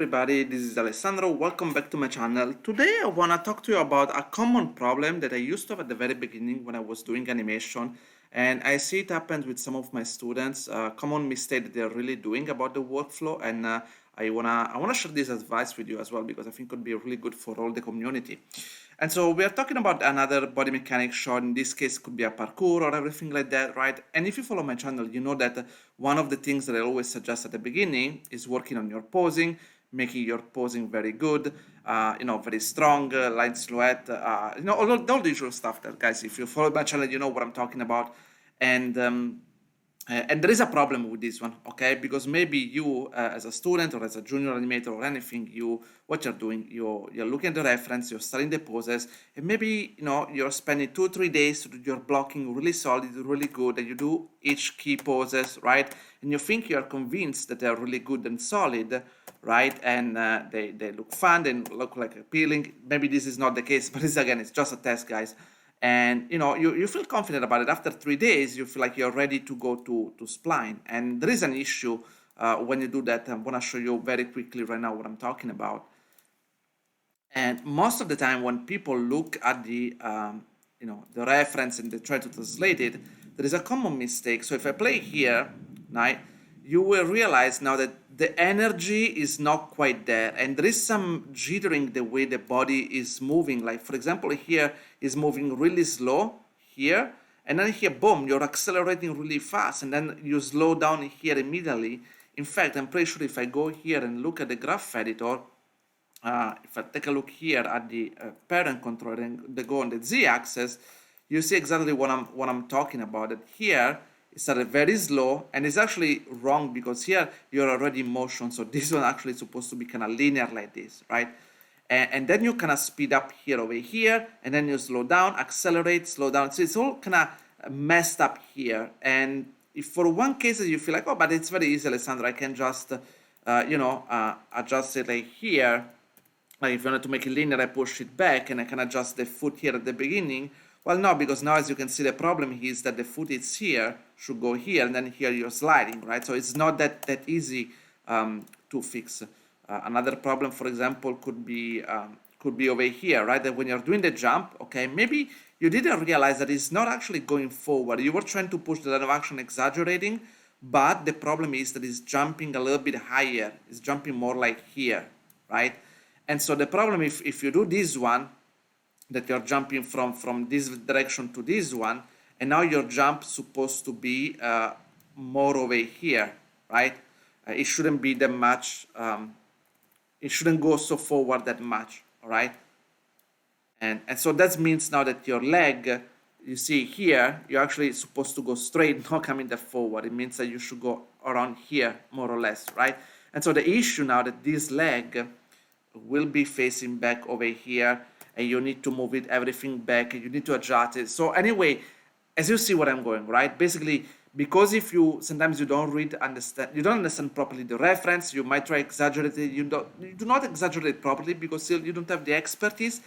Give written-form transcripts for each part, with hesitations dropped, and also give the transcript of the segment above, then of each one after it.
Everybody, this is Alessandro. Welcome back to my channel. Today I want to talk to you about a common problem that I used to have at the very beginning when I was doing animation, and I see it happens with some of my students. Common mistake that they're really doing about the workflow, and I wanna share this advice with you as well because I think it could be really good for all the community. And so we are talking about another body mechanic shot. In this case, could be a parkour or everything like that, right? And if you follow my channel, you know that one of the things that I always suggest at the beginning is working on your posing, making your posing very good, very strong, line silhouette, all the usual stuff that, guys, if you follow my channel, you know what I'm talking about. And there is a problem with this one, okay? Because maybe you, as a student or as a junior animator or anything, what you're doing, you're looking at the reference, you're studying the poses, and maybe you're spending 2 or 3 days to do your blocking really solid, really good, and you do each key poses, right? And you think you're convinced that they're really good and solid, right? And they look fun, they look like appealing. Maybe this is not the case, but it's just a test, guys. And you feel confident about it. After 3 days, you feel like you're ready to go to spline. And there is an issue when you do that. I'm going to show you very quickly right now what I'm talking about. And most of the time when people look at the reference and they try to translate it, there is a common mistake. So if I play here, right, you will realize now that the energy is not quite there, and there is some jittering the way the body is moving. Like, for example, here is moving really slow here, and then here, boom, you're accelerating really fast, and then you slow down here immediately. In fact, I'm pretty sure if I go here and look at the graph editor, if I take a look here at the parent controller and they go on the z-axis, you see exactly what I'm talking about. That here it started very slow, and it's actually wrong because here you're already in motion. So this one actually is supposed to be kind of linear like this, right? And then you kind of speed up here over here, and then you slow down, accelerate, slow down. So it's all kind of messed up here. And if for one case you feel like, oh, but it's very easy, Alessandro, I can just, adjust it like here. Like if you wanted to make it linear, I push it back and I can adjust the foot here at the beginning. Well, no, because now as you can see, the problem is that the foot is here, should go here, and then here you're sliding, right? So it's not that easy to fix. Another problem, for example, could be over here, right? That when you're doing the jump, okay, maybe you didn't realize that it's not actually going forward. You were trying to push the line of action exaggerating, but the problem is that it's jumping a little bit higher. It's jumping more like here, right? And so the problem, if you do this one, that you're jumping from this direction to this one, and now your jump supposed to be more over here, right? It shouldn't be that much, it shouldn't go so forward that much, all right? And so that means now that your leg, you see here, you're actually supposed to go straight, not coming that forward. It means that you should go around here, more or less, right? And so the issue now that this leg will be facing back over here, and you need to move it everything back, and you need to adjust it. So anyway, as you see what I'm going, right? Basically, because if you sometimes you don't understand properly the reference, you might try exaggerate it. You do not exaggerate it properly because still you don't have the expertise.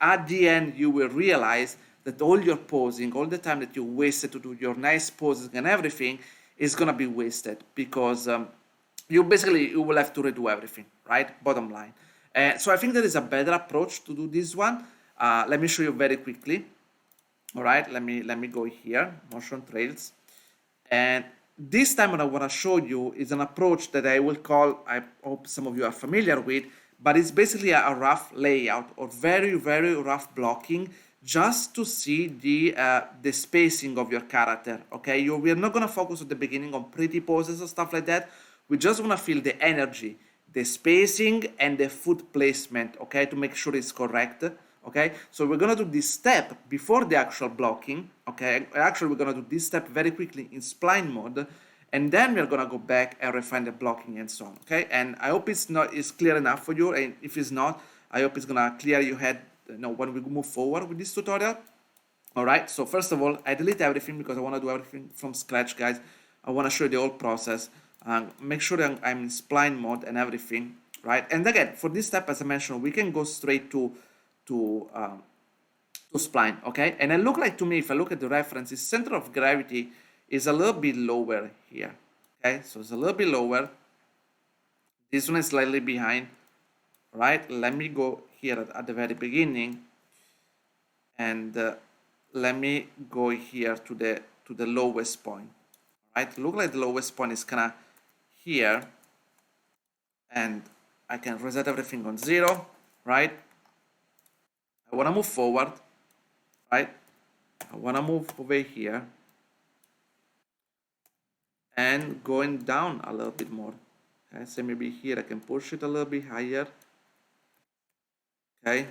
At the end, you will realize that all your posing, all the time that you wasted to do your nice poses and everything, is gonna be wasted because you will have to redo everything, right? Bottom line. So I think there is a better approach to do this one. Let me show you very quickly. All right, let me go here, motion trails. And this time what I want to show you is an approach that I will call, I hope some of you are familiar with, but it's basically a rough layout or very, very rough blocking just to see the spacing of your character, okay? We are not going to focus at the beginning on pretty poses or stuff like that. We just want to feel the energy, the spacing, and the foot placement, okay, to make sure it's correct, okay? So we're gonna do this step before the actual blocking, okay? Actually, we're gonna do this step very quickly in spline mode, and then we're gonna go back and refine the blocking and so on, okay? And I hope it's clear enough for you, and if it's not, I hope it's gonna clear your head, when we move forward with this tutorial. All right, so first of all, I delete everything because I wanna do everything from scratch, guys. I wanna show you the whole process. Make sure that I'm in spline mode and everything, right? And again, for this step, as I mentioned, we can go straight to spline, okay? And it look like to me, if I look at the reference, the center of gravity is a little bit lower here, okay? So it's a little bit lower. This one is slightly behind, right? Let me go here at the very beginning, and let me go here to the lowest point, right? Look like the lowest point is kind of here, and I can reset everything on 0, right? I want to move forward, right? I want to move over here and going down a little bit more. Okay, so maybe here I can push it a little bit higher. Okay,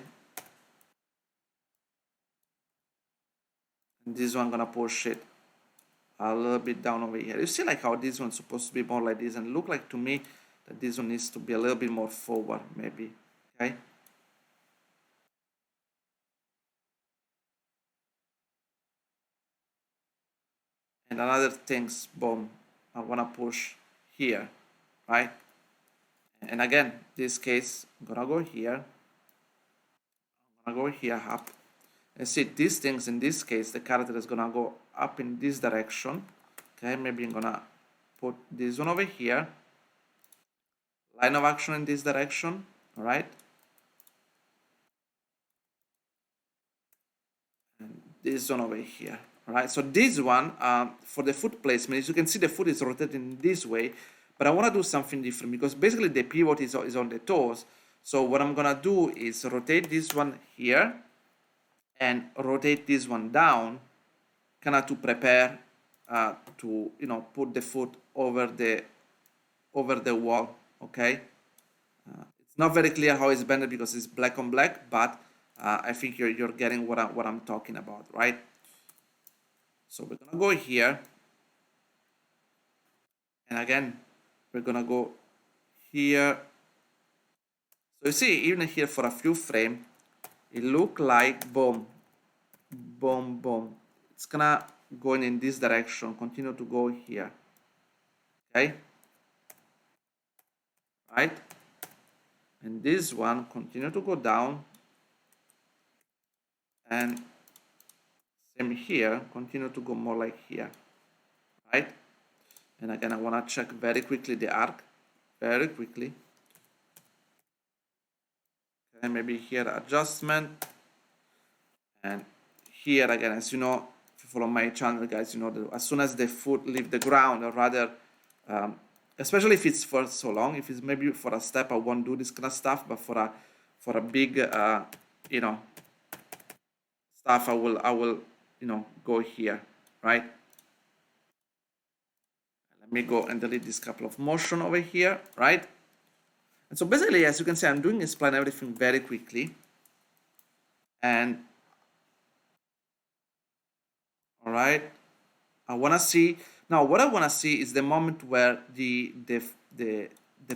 and this one I'm gonna push it a little bit down over here. You see like how this one's supposed to be more like this, and look like to me that this one needs to be a little bit more forward, maybe. Okay. And another things, boom, I wanna push here, right? And again, this case, I'm gonna go here, I'm gonna go here up. And see these things in this case, the character is gonna go up in this direction. Okay, maybe I'm gonna put this one over here. Line of action in this direction, all right? And this one over here, all right? So this one, for the foot placement, as you can see, the foot is rotating this way, but I wanna do something different because basically the pivot is on the toes. So what I'm gonna do is rotate this one here and rotate this one down, kind of to prepare to put the foot over the wall. Okay, it's not very clear how it's bended because it's black on black, but I think you're getting what I'm talking about, right? So we're gonna go here, and again we're gonna go here. So you see, even here for a few frames, it look like boom, boom, boom. It's gonna going in this direction, continue to go here. Okay, right? And this one continue to go down, and same here, continue to go more like here, right? And again, I want to check very quickly the arc, very quickly. Okay, maybe here adjustment, and here again, as you know, if you follow my channel, guys, you know that as soon as the foot leave the ground, or rather, especially if it's for so long, if it's maybe for a step, I won't do this kind of stuff, but for a big, stuff, I will go here, right? Let me go and delete this couple of motion over here, right? And so basically, as you can see, I'm doing is plan everything very quickly. And all right, I want to see now. What I want to see is the moment where the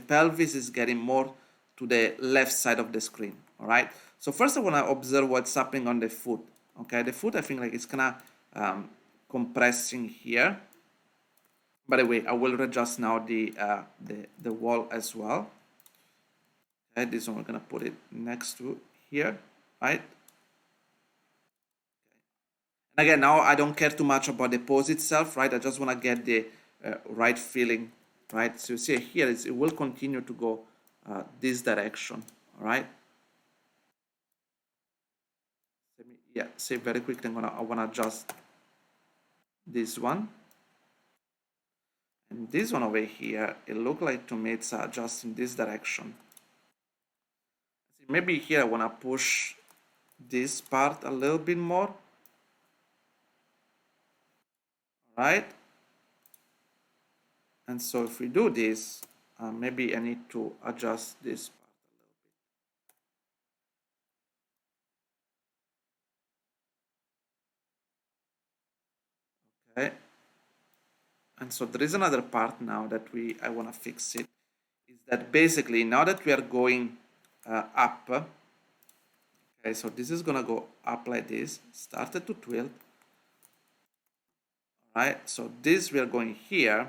pelvis is getting more to the left side of the screen. All right. So first, I want to observe what's happening on the foot. Okay, the foot, I think like it's kind of compressing here. By the way, I will adjust now the wall as well. Okay, this one we're gonna put it next to here, right? And again, now I don't care too much about the pose itself, right? I just want to get the right feeling, right? So you see here, it will continue to go this direction, all right? Yeah, say very quickly, I want to adjust this one. And this one over here, it looked like to me it's adjusting this direction. Maybe here I want to push this part a little bit more, right? And so if we do this, maybe I need to adjust this part a little bit. Okay. And so there is another part now that I want to fix it, is that basically now that we are going up, okay, so this is going to go up like this, started to tilt, right? So this we are going here,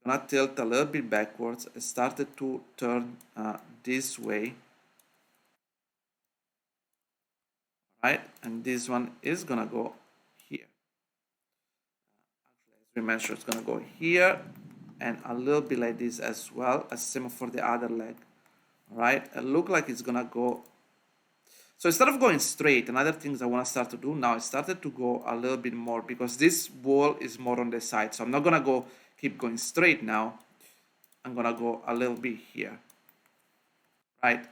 we're going to tilt a little bit backwards, it started to turn this way, right? And this one is going to go here. Actually, as we mentioned, it's going to go here and a little bit like this as well, as same for the other leg. right? It look like it's gonna go. So instead of going straight, another things I want to start to do now, I started to go a little bit more because this wall is more on the side. So I'm not gonna go keep going straight now. I'm gonna go a little bit here, right?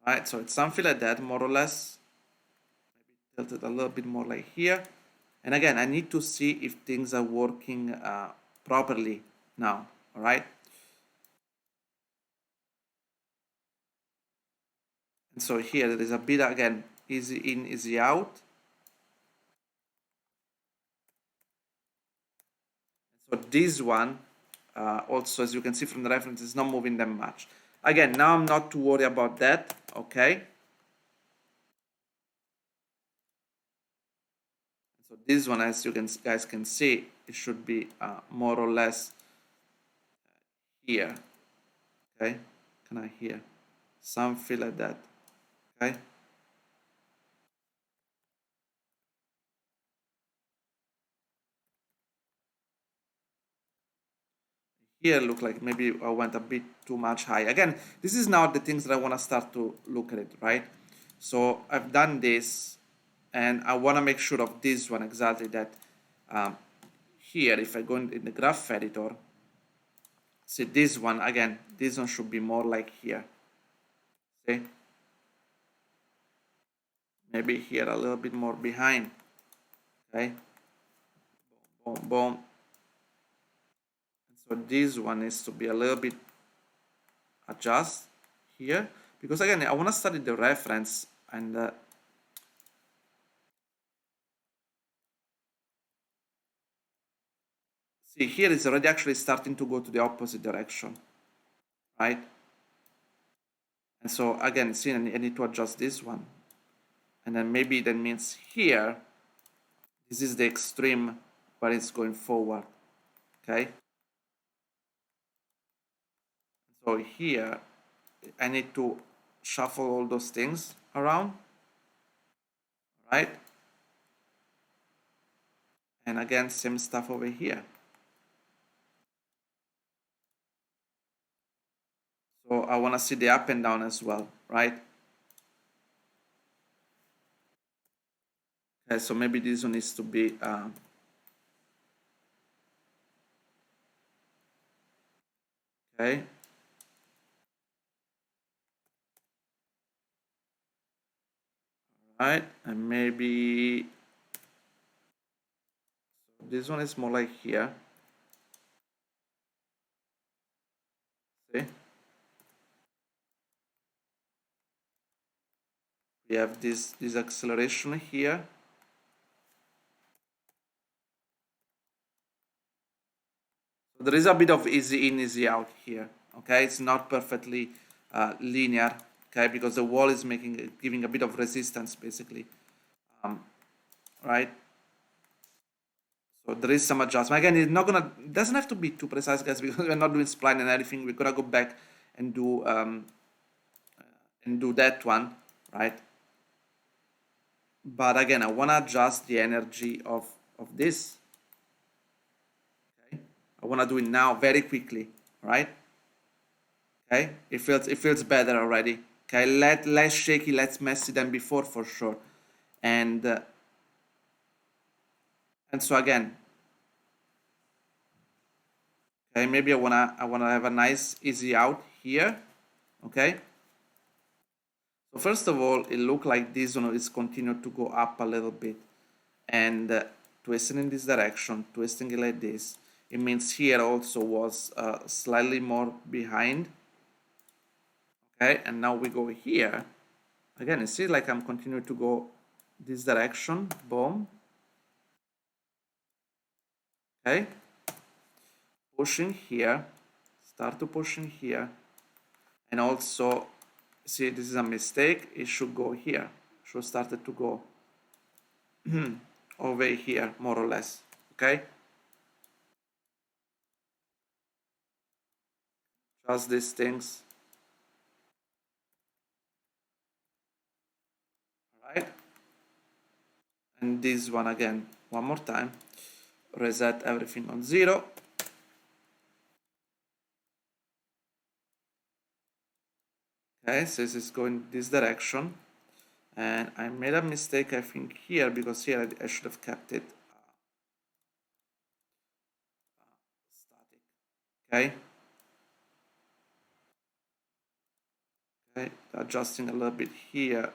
Right, so it's something like that, more or less. Tilt it a little bit more like here. And again, I need to see if things are working properly now, all right? And so here there is a bit, again, easy in, easy out. So this one, also as you can see from the reference, is not moving that much. Again, now I'm not too worried about that, okay? So this one, as you guys can see, it should be more or less here, okay? Can I hear? Something like that, okay? Here look like maybe I went a bit too much high. Again, this is now the things that I want to start to look at it, right? So I've done this and I want to make sure of this one exactly that um, here, if I go in the graph editor, see this one, again, this one should be more like here, see? Maybe here a little bit more behind, okay? Boom, boom. So this one needs to be a little bit adjust here because again, I want to study the reference and see here is already actually starting to go to the opposite direction, right? And so again, see, I need to adjust this one. And then maybe that means here, this is the extreme where it's going forward, okay? So here, I need to shuffle all those things around, right? And again, same stuff over here. So I want to see the up and down as well, right? Okay, so maybe this one needs to be okay. Right, and maybe this one is more like here. See, we have this acceleration here. So there is a bit of easy in, easy out here. Okay, it's not perfectly linear. Okay, because the wall is giving a bit of resistance basically. Right. So there is some adjustment. Again, it's not gonna doesn't have to be too precise, guys, because we're not doing spline and everything. We're gonna go back and do that one, right? But again, I wanna adjust the energy of this. Okay, I wanna do it now very quickly, right? Okay, it feels better already. Okay, less shaky, less messy than before for sure, and uh, and so again, okay, maybe I wanna have a nice easy out here. Okay, so first of all, it looked like this one is continued to go up a little bit, and twisting in this direction, twisting it like this. It means here also was slightly more behind. Okay, and now we go here. Again, you see like I'm continuing to go this direction, boom. Okay, pushing here, start to pushing here, and also see this is a mistake. It should go here, should start to go over here more or less. Okay, just these things, right? And this one again, one more time, reset everything on 0. Okay, so this is going this direction, and I made a mistake, I think, here, because here I should have kept it static. Okay, okay, adjusting a little bit here,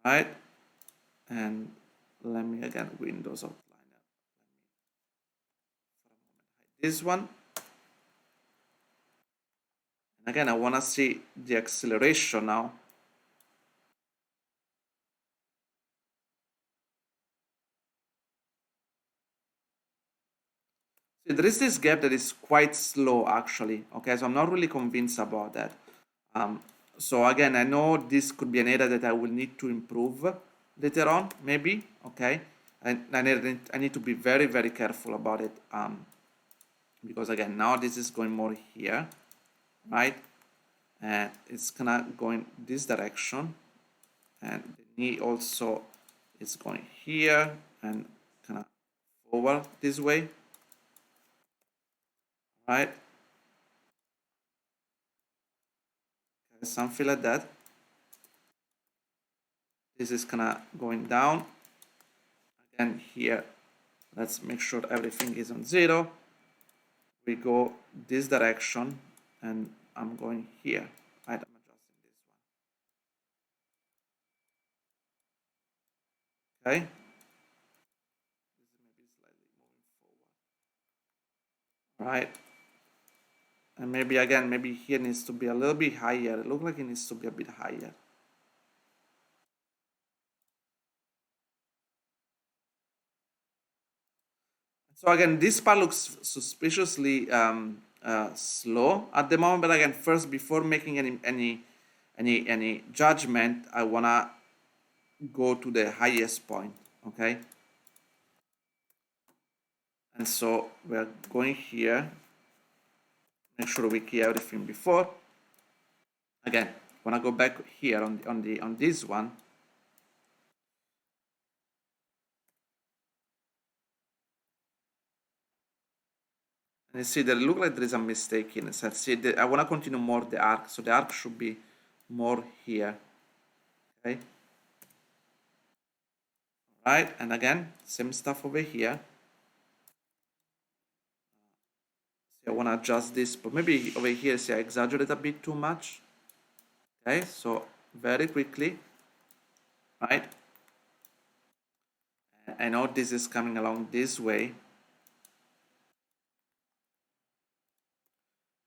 right? And let me again Windows outliner. This one, and again I want to see the acceleration now. See, there is this gap that is quite slow actually. Okay, so I'm not really convinced about that. Um, so again, I know this could be an area that I will need to improve later on, maybe. Okay, and I need to be very, very careful about it. Because again, now this is going more here, right? And it's gonna go in this direction, and the knee also is going here and kind of forward this way, right? Okay, something like that. This is kind of going down again here. Let's make sure everything is on 0. We go this direction, and I'm going here, right? I'm adjusting this one. Okay, this is maybe slightly moving forward, right? And maybe again, maybe here needs to be a little bit higher. It looks like it needs to be a bit higher. So again, this part looks suspiciously slow at the moment. But again, first, before making any judgment, I wanna go to the highest point. Okay, and so we're going here. Make sure we key everything before. Again, wanna go back here on this one. And you see that it looks like there is a mistake in it. So see, I want to continue more the arc, so the arc should be more here. Okay. Right, and again, same stuff over here. See, I want to adjust this, but maybe over here, see, I exaggerate a bit too much. Okay, so very quickly, right? I know this is coming along this way,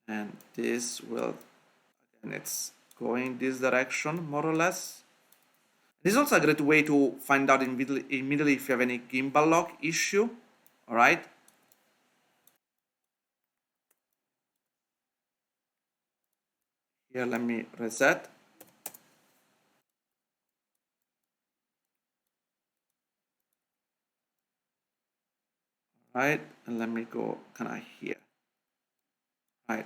and this will, and it's going this direction more or less. This is also a great way to find out immediately if you have any gimbal lock issue. All right. Here, let me reset. Right, and let me go kind of here. Right.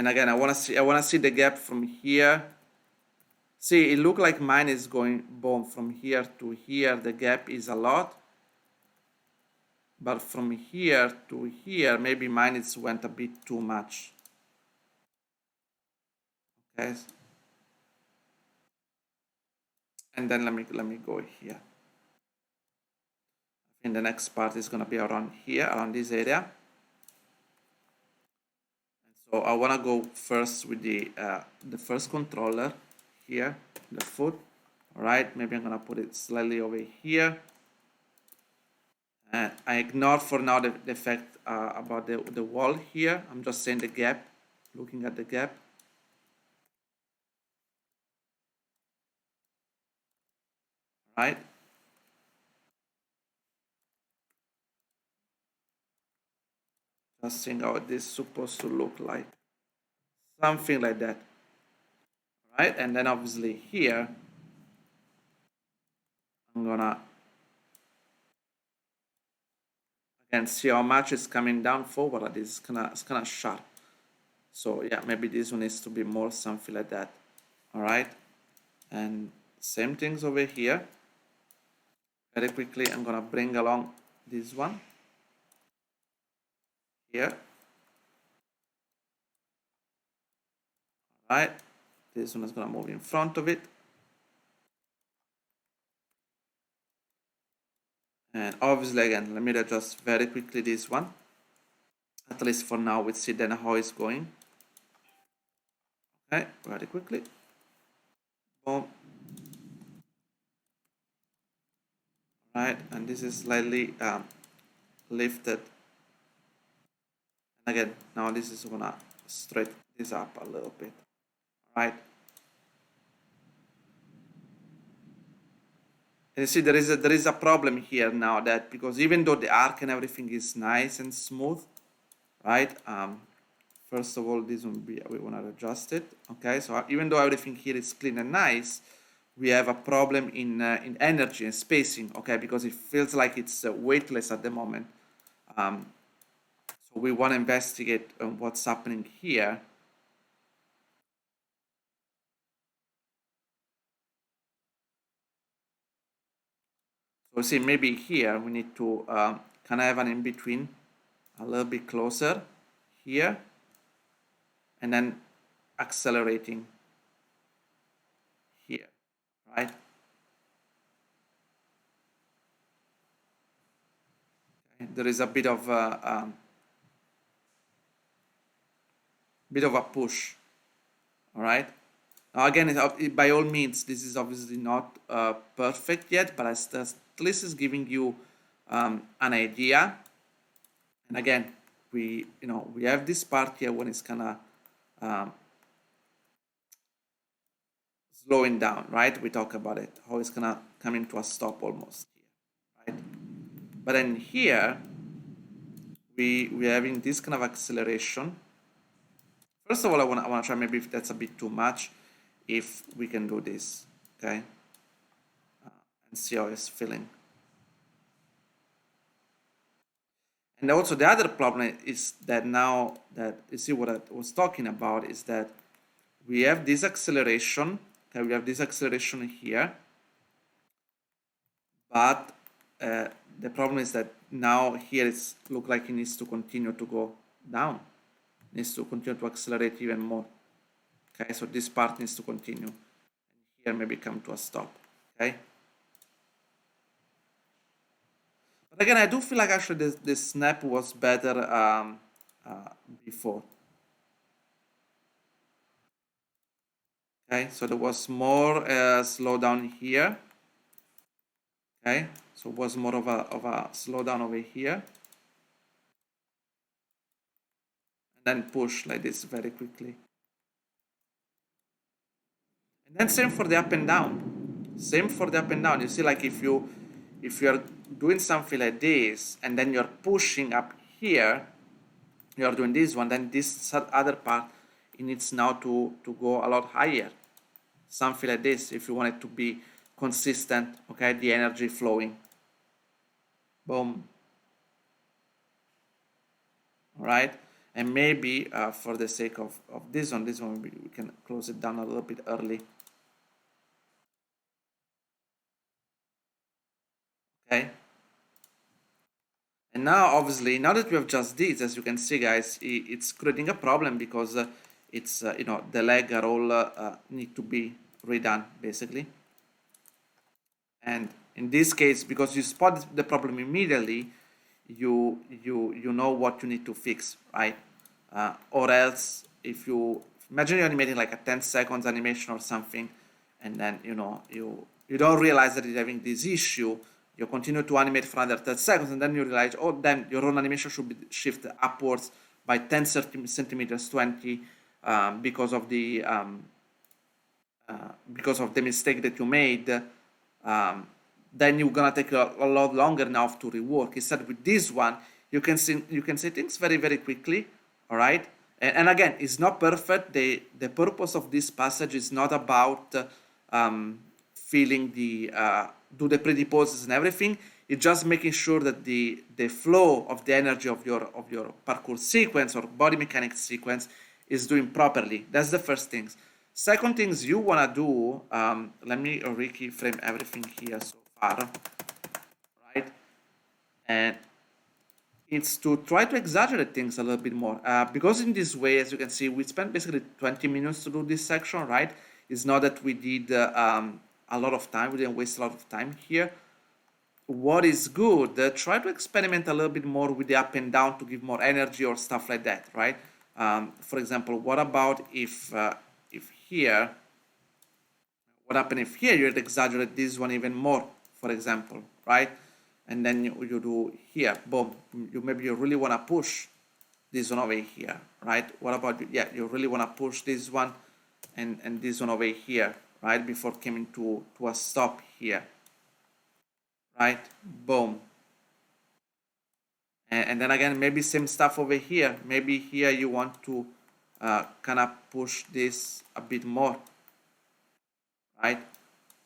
And again, I want to see the gap from here. See, it look like mine is going boom from here to here. The gap is a lot, but from here to here, maybe mine is went a bit too much. Okay, and then let me go here. I think the next part is gonna be around here, around this area. And so I wanna go first with the first controller here, the foot. All right, maybe I'm gonna put it slightly over here. I ignore for now the fact about the wall here. I'm just saying the gap, looking at the gap. Right? Just seeing how this is supposed to look like. Something like that. Right? And then obviously here, I'm gonna again see how much is coming down forward. It's kinda sharp. So yeah, maybe this one needs to be more something like that. All right? And same things over here. Very quickly, I'm gonna bring along this one. here. Right, this one is going to move in front of it, and obviously again let me adjust very quickly this one, at least for now. We see then how it's going. Okay, very quickly, boom. Right, and this is slightly lifted, and again now this is gonna straighten this up a little bit. Right, and you see there is a problem here now, that because even though the arc and everything is nice and smooth, right, first of all this one we want to adjust it. Okay, so even though everything here is clean and nice, we have a problem in energy and spacing. Okay, because it feels like it's weightless at the moment. So we want to investigate what's happening here. So see, maybe here we need to kind of have an in between, a little bit closer here, and then accelerating here, right? Okay. There is a bit of a push, all right? Now again, by all means, this is obviously not perfect yet, but at least it's giving you an idea. And again, we have this part here when it's kind of slowing down, right? We talk about it, how it's gonna come into a stop almost here, right? But then here we're having this kind of acceleration. First of all, I wanna try, maybe if that's a bit too much, if we can do this, okay, and see how it's feeling. And also the other problem is that now that you see what I was talking about is that we have this acceleration. Okay, we have this acceleration here, but the problem is that now here it's look like it needs to continue to go down. It needs to continue to accelerate even more. Okay, so this part needs to continue. And here maybe come to a stop. Okay. But again, I do feel like actually this snap was better before. Okay, so there was more slowdown here. Okay, so it was more of a slowdown over here, and then push like this very quickly. And then same for the up and down. Same for the up and down. You see, like if you are doing something like this and then you're pushing up here, you're doing this one, then this other part it needs now to go a lot higher. Something like this if you want it to be consistent, okay, the energy flowing. Boom. All right, and maybe for the sake of this one we can close it down a little bit early. Okay, and now obviously now that we have just this, as you can see guys, it's creating a problem because it's the leg are all need to be redone basically. And in this case, because you spot the problem immediately, you know what you need to fix, right? Or else, if you imagine you're animating like a 10 seconds animation or something, and then you don't realize that you're having this issue, you continue to animate for another 10 seconds, and then you realize, oh, then your own animation should be shifted upwards by 10 centimeters, 20, because of the mistake that you made. Then you're gonna take a lot longer now to rework. Instead, with this one, you can see things very very quickly. All right, and again, it's not perfect. The purpose of this passage is not about feeling the do the pretty poses and everything. It's just making sure that the flow of the energy of your parkour sequence or body mechanics sequence is doing properly. That's the first things. Second things you wanna do. Let me keyframe everything here so far, right? And it's to try to exaggerate things a little bit more. Because in this way, as you can see, we spent basically 20 minutes to do this section, right? It's not that we did a lot of time, we didn't waste a lot of time here. What is good, try to experiment a little bit more with the up and down to give more energy or stuff like that, right? For example, what about if here, what happens if here you exaggerate this one even more, for example, right? And then you do here, boom, maybe you really want to push this one over here, right? What about, yeah, you really want to push this one and this one over here, right? Before coming to a stop here, right? Boom. And then again, maybe same stuff over here. Maybe here you want to kind of push this a bit more, right?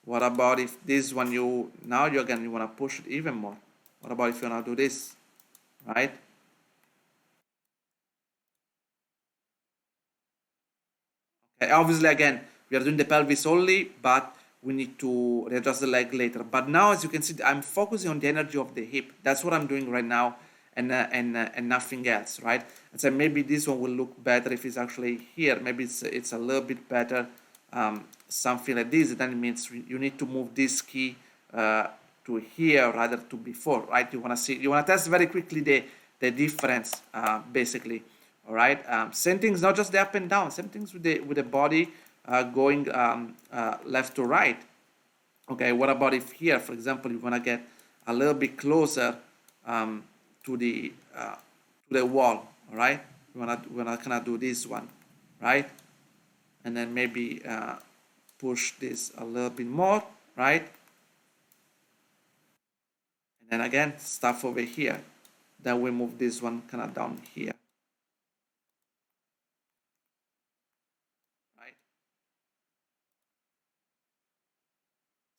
What about if this one you again you want to push it even more? What about if you want to do this, right? Okay, obviously again we are doing the pelvis only, but we need to readjust the leg later. But now, as you can see, I'm focusing on the energy of the hip. That's what I'm doing right now, and nothing else, right? And so maybe this one will look better if it's actually here. Maybe it's a little bit better, something like this. Then it means you need to move this key to here rather to before, right? You want to test very quickly the difference, basically. All right. Same things, not just the up and down. Same things with the body going left to right. Okay. What about if here, for example, you want to get a little bit closer to the wall? All right. You wanna kind of do this one, right? And then maybe push this a little bit more, right? And then again, stuff over here. Then we move this one kind of down here.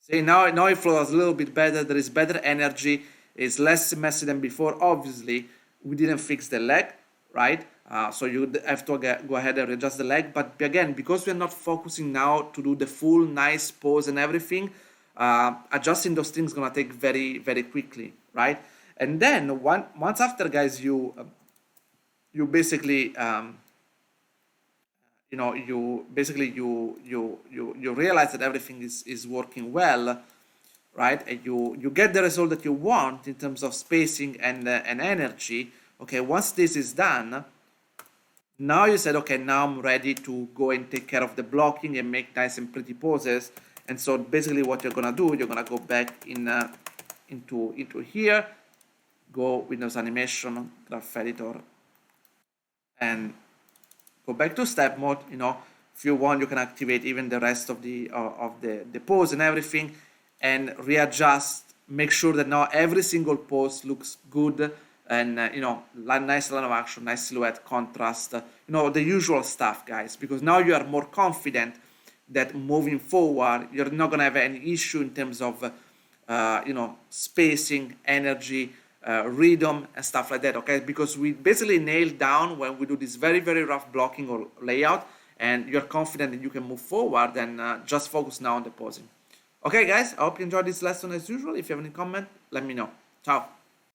See, now it flows a little bit better. There is better energy. It's less messy than before. Obviously, we didn't fix the leg, right? So you have to go ahead and adjust the leg. But again, because we're not focusing now to do the full nice pose and everything, adjusting those things is gonna take very, very quickly, right? And then once after, guys, you basically you realize that everything is working well, right? And you get the result that you want in terms of spacing and energy. Okay, once this is done, now you said, okay, now I'm ready to go and take care of the blocking and make nice and pretty poses. And so basically what you're gonna do, you're gonna go back into here, go Windows Animation, Graph Editor, and go back to step mode. If you want, you can activate even the rest of the pose and everything, and readjust. Make sure that now every single pose looks good, and nice line of action, nice silhouette, contrast, the usual stuff, guys. Because now you are more confident that moving forward, you're not gonna have any issue in terms of spacing, energy, rhythm and stuff like that. Okay, because we basically nail down when we do this very, very rough blocking or layout, and you're confident that you can move forward, and just focus now on the posing. Okay, guys, I hope you enjoyed this lesson as usual. If you have any comment, let me know. Ciao.